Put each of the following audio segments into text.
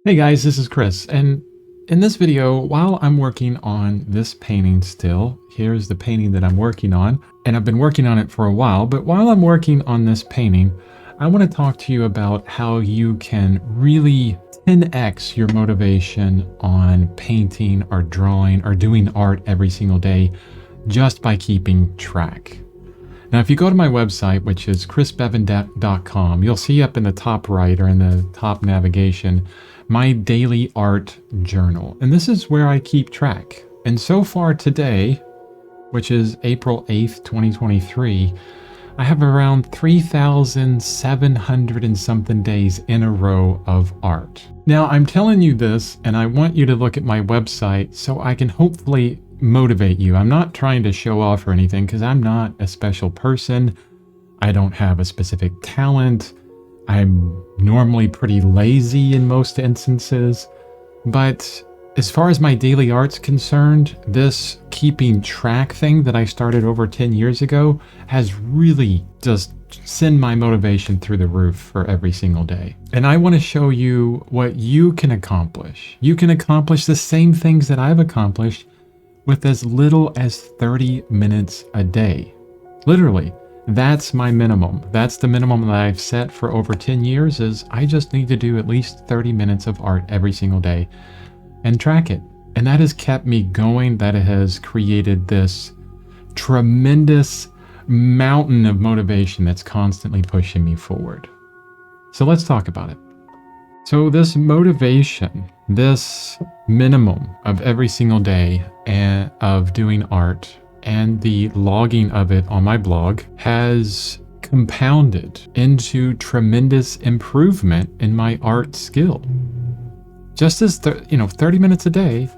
Hey guys, this is Chris, and in this video, while I'm working on this painting still, here's the painting that I'm working on, and I've been working on it for a while, but while I'm working on this painting, I want to talk to you about how you can really 10x your motivation on painting or drawing or doing art every single day just by keeping track. Now, if you go to my website, which is chrisbeaven.com, you'll see up in the top right or in the top navigation, my daily art journal. And this is where I keep track. And so far today, which is April 8th, 2023, I have around 3,700 and something days in a row of art. Now, I'm telling you this, and I want you to look at my website so I can hopefully motivate you. I'm not trying to show off or anything because I'm not a special person. I don't have a specific talent. I'm normally pretty lazy in most instances. But as far as my daily art's concerned, this keeping track thing that I started over 10 years ago has really just sent my motivation through the roof for every single day. And I want to show you what you can accomplish. You can accomplish the same things that I've accomplished with as little as 30 minutes a day. Literally, that's my minimum. That's the minimum that I've set for over 10 years is I just need to do at least 30 minutes of art every single day and track it. And that has kept me going. That has created this tremendous mountain of motivation that's constantly pushing me forward. So let's talk about it. So this motivation, this minimum of every single day and of doing art and the logging of it on my blog has compounded into tremendous improvement in my art skill. Just as 30 minutes a day,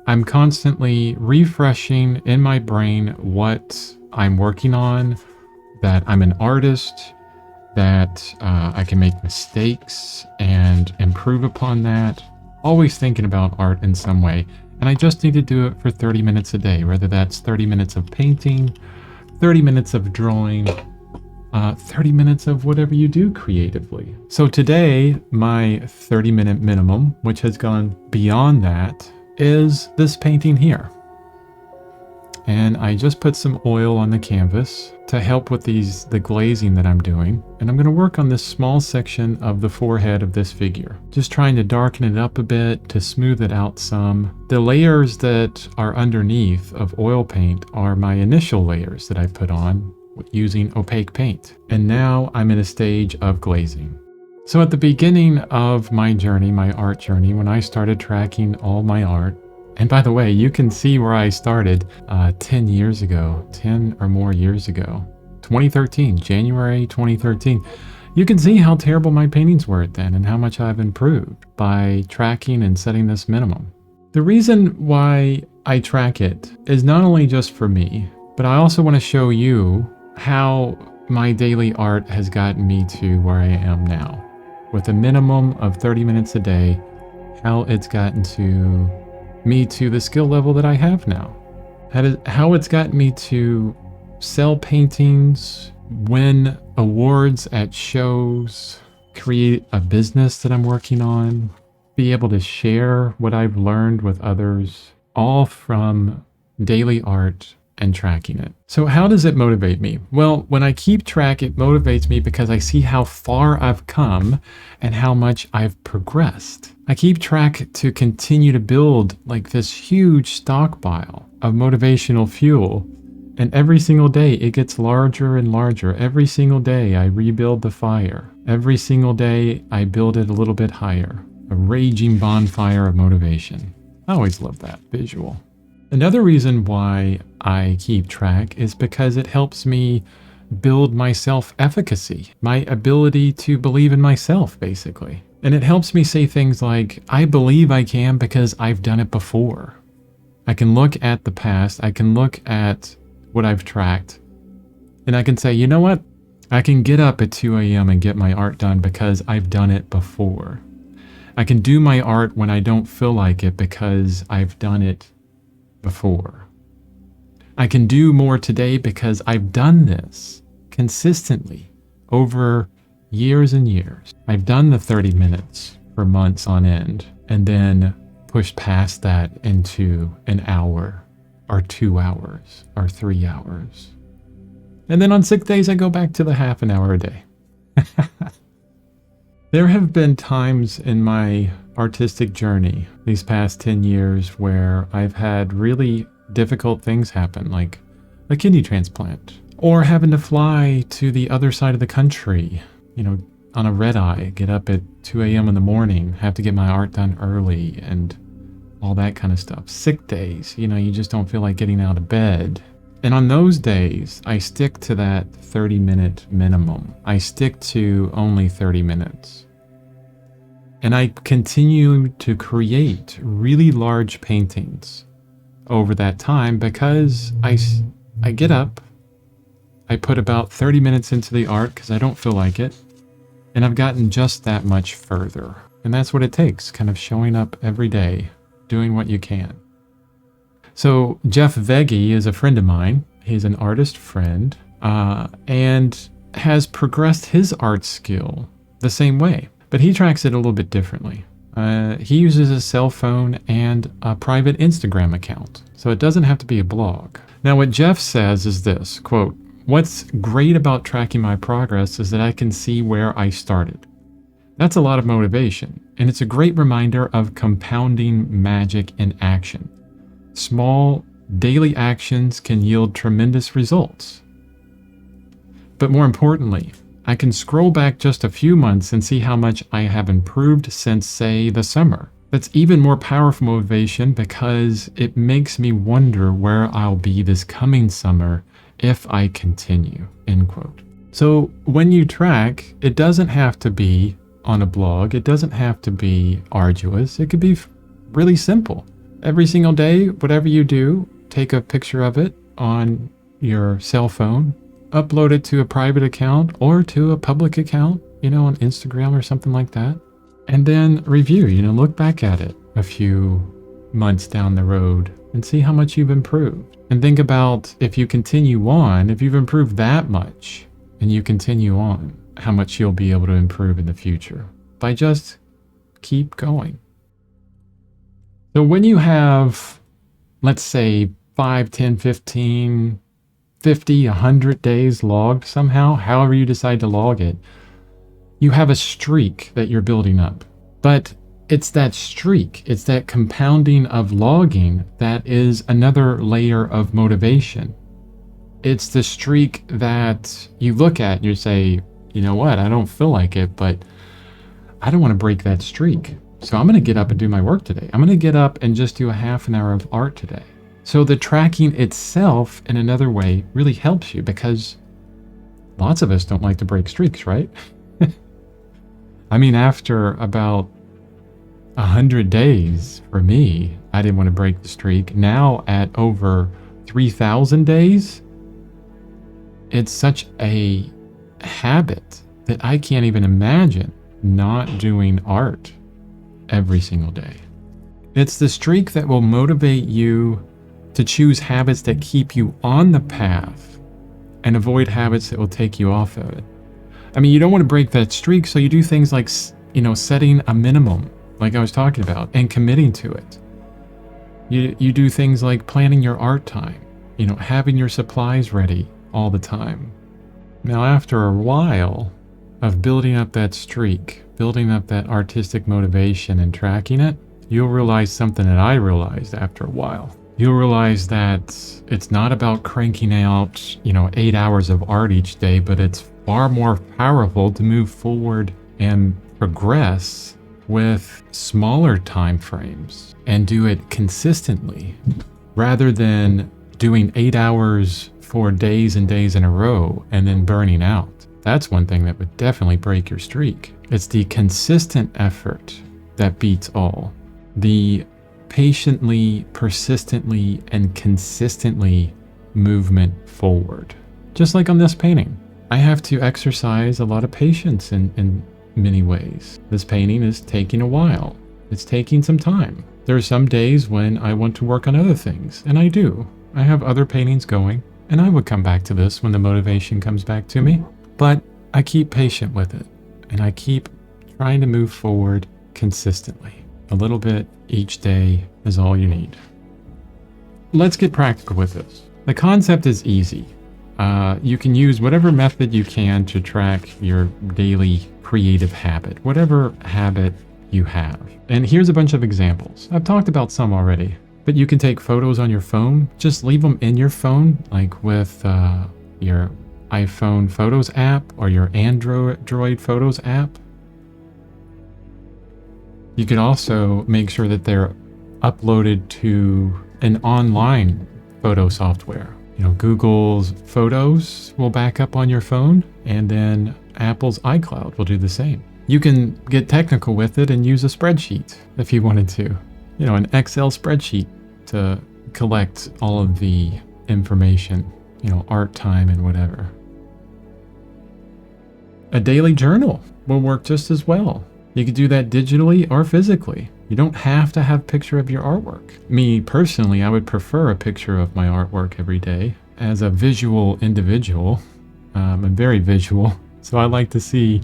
I'm constantly refreshing in my brain what I'm working on, that I'm an artist, that I can make mistakes and improve upon that. Always thinking about art in some way. And I just need to do it for 30 minutes a day, whether that's 30 minutes of painting, 30 minutes of drawing, 30 minutes of whatever you do creatively. So today, my 30-minute minimum, which has gone beyond that, is this painting here. And I just put some oil on the canvas to help with the glazing that I'm doing. And I'm going to work on this small section of the forehead of this figure. Just trying to darken it up a bit to smooth it out some. The layers that are underneath of oil paint are my initial layers that I put on using opaque paint. And now I'm in a stage of glazing. So at the beginning of my journey, my art journey, when I started tracking all my art, and by the way, you can see where I started 10 years ago, 10 or more years ago, 2013, January 2013. You can see how terrible my paintings were then and how much I've improved by tracking and setting this minimum. The reason why I track it is not only just for me, but I also want to show you how my daily art has gotten me to where I am now. With a minimum of 30 minutes a day, how it's gotten to me to the skill level that I have now. How it's gotten me to sell paintings, win awards at shows, create a business that I'm working on, be able to share what I've learned with others, all from daily art and tracking it. So how does it motivate me? Well, when I keep track, it motivates me because I see how far I've come and how much I've progressed. I keep track to continue to build like this huge stockpile of motivational fuel. And every single day it gets larger and larger. Every single day I rebuild the fire. Every single day I build it a little bit higher. A raging bonfire of motivation. I always love that visual. Another reason why I keep track is because it helps me build my self-efficacy, my ability to believe in myself, basically. And it helps me say things like, I believe I can because I've done it before. I can look at the past, I can look at what I've tracked, and I can say, you know what? I can get up at 2 a.m. and get my art done because I've done it before. I can do my art when I don't feel like it because I've done it before. I can do more today because I've done this consistently over years and years. I've done the 30 minutes for months on end, and then push past that into an hour or 2 hours or 3 hours. And then on sick days, I go back to the half an hour a day. There have been times in my artistic journey these past 10 years where I've had really difficult things happen, like a kidney transplant, or having to fly to the other side of the country, on a red eye, get up at 2 a.m. in the morning, have to get my art done early, and all that kind of stuff. Sick days, you just don't feel like getting out of bed. And on those days, I stick to that 30-minute minimum. I stick to only 30 minutes. And I continue to create really large paintings over that time because I get up, I put about 30 minutes into the art because I don't feel like it, and I've gotten just that much further. And that's what it takes, kind of showing up every day, doing what you can. So Jeff Veggie is a friend of mine. He's an artist friend and has progressed his art skill the same way, but he tracks it a little bit differently. He uses a cell phone and a private Instagram account, so it doesn't have to be a blog. Now, what Jeff says is this, quote, "What's great about tracking my progress is that I can see where I started. That's a lot of motivation, and it's a great reminder of compounding magic in action. Small daily actions can yield tremendous results. But more importantly, I can scroll back just a few months and see how much I have improved since, say, the summer. That's even more powerful motivation because it makes me wonder where I'll be this coming summer if I continue," end quote. So when you track, it doesn't have to be on a blog. It doesn't have to be arduous. It could be really simple. Every single day, whatever you do, take a picture of it on your cell phone, upload it to a private account or to a public account, on Instagram or something like that, and then review, look back at it a few months down the road and see how much you've improved. And think about if you continue on, if you've improved that much and you continue on, how much you'll be able to improve in the future by just keep going. So when you have, let's say, 5, 10, 15, 50, 100 days logged somehow, however you decide to log it, you have a streak that you're building up. But it's that streak, it's that compounding of logging that is another layer of motivation. It's the streak that you look at and you say, you know what, I don't feel like it, but I don't want to break that streak. So I'm going to get up and do my work today. I'm going to get up and just do a half an hour of art today. So the tracking itself in another way really helps you because lots of us don't like to break streaks, right? I mean, after about 100 days for me, I didn't want to break the streak. Now at over 3,000 days, it's such a habit that I can't even imagine not doing art every single day. It's the streak that will motivate you to choose habits that keep you on the path and avoid habits that will take you off of it. I mean, you don't want to break that streak, so you do things like, setting a minimum, like I was talking about, and committing to it. You do things like planning your art time, having your supplies ready all the time. Now, after a while of building up that streak, building up that artistic motivation and tracking it, you'll realize something that I realized after a while. You'll realize that it's not about cranking out, 8 hours of art each day, but it's far more powerful to move forward and progress with smaller time frames and do it consistently rather than doing 8 hours for days and days in a row and then burning out. That's one thing that would definitely break your streak. It's the consistent effort that beats all. The patiently, persistently, and consistently movement forward. Just like on this painting, I have to exercise a lot of patience in many ways. This painting is taking a while. It's taking some time. There are some days when I want to work on other things, and I do. I have other paintings going, and I would come back to this when the motivation comes back to me. But I keep patient with it, and I keep trying to move forward consistently. A little bit each day is all you need. Let's get practical with this. The concept is easy. You can use whatever method you can to track your daily creative habit, whatever habit you have. And here's a bunch of examples. I've talked about some already, but you can take photos on your phone. Just leave them in your phone, like with your iPhone Photos app or your Android Photos app. You could also make sure that they're uploaded to an online photo software. Google's Photos will back up on your phone, and then Apple's iCloud will do the same. You can get technical with it and use a spreadsheet if you wanted to. An Excel spreadsheet to collect all of the information, art time and whatever. A daily journal will work just as well. You could do that digitally or physically. You don't have to have a picture of your artwork. Me personally, I would prefer a picture of my artwork every day. As a visual individual, I'm very visual, so I like to see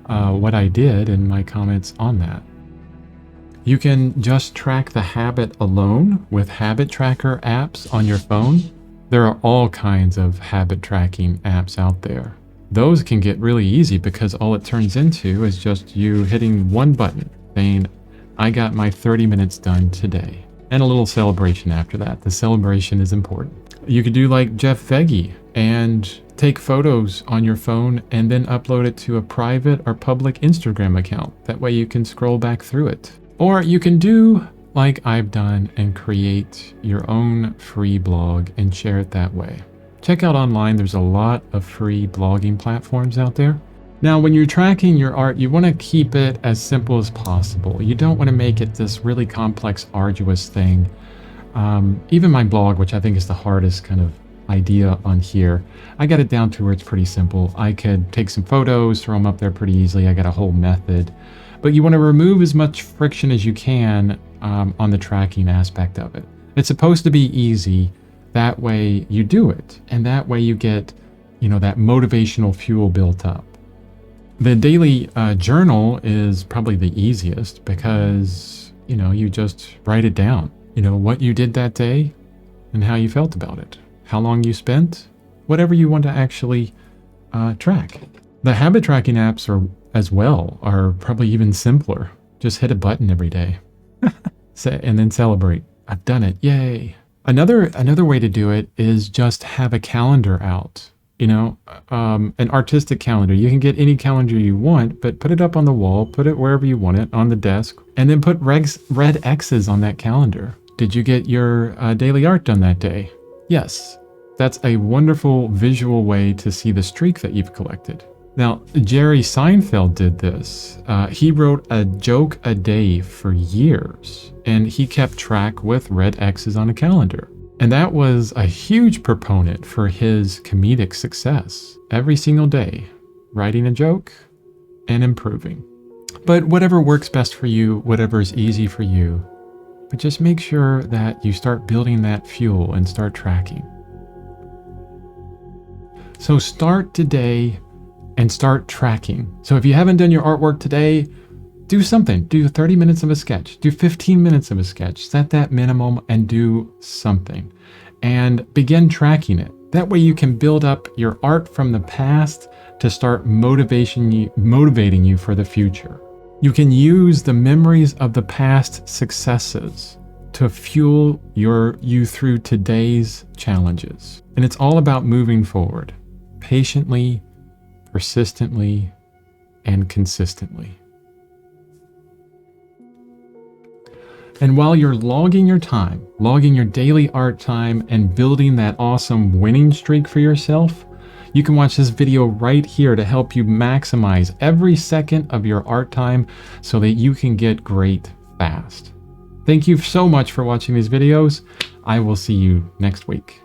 what I did and my comments on that. You can just track the habit alone with habit tracker apps on your phone. There are all kinds of habit tracking apps out there. Those can get really easy because all it turns into is just you hitting one button saying, I got my 30 minutes done today. And a little celebration after that. The celebration is important. You could do like Jeff Fegge and take photos on your phone and then upload it to a private or public Instagram account. That way you can scroll back through it. Or you can do like I've done and create your own free blog and share it that way. Check out online, there's a lot of free blogging platforms out there. Now, when you're tracking your art, you want to keep it as simple as possible. You don't want to make it this really complex, arduous thing. Even my blog, which I think is the hardest kind of idea on here, I got it down to where it's pretty simple. I could take some photos, throw them up there pretty easily. I got a whole method. But you want to remove as much friction as you can on the tracking aspect of it. It's supposed to be easy. That way you do it. And that way you get, that motivational fuel built up. The daily journal is probably the easiest because, you just write it down. What you did that day and how you felt about it. How long you spent. Whatever you want to actually track. The habit tracking apps are probably even simpler. Just hit a button every day. And then celebrate. I've done it. Yay. Another way to do it is just have a calendar out. An artistic calendar. You can get any calendar you want, but put it up on the wall, put it wherever you want it, on the desk, and then put red X's on that calendar. Did you get your daily art done that day? Yes. That's a wonderful visual way to see the streak that you've collected. Now, Jerry Seinfeld did this. He wrote a joke a day for years, and he kept track with red X's on a calendar. And that was a huge proponent for his comedic success. Every single day, writing a joke and improving. But whatever works best for you, whatever is easy for you, but just make sure that you start building that fuel and start tracking. So start today and start tracking. So if you haven't done your artwork today, do something. Do 30 minutes of a sketch. Do 15 minutes of a sketch. Set that minimum and do something. And begin tracking it. That way you can build up your art from the past to start motivating you for the future. You can use the memories of the past successes to fuel you through today's challenges. And it's all about moving forward, patiently, persistently, and consistently. And while you're logging your time, logging your daily art time, and building that awesome winning streak for yourself, you can watch this video right here to help you maximize every second of your art time so that you can get great fast. Thank you so much for watching these videos. I will see you next week.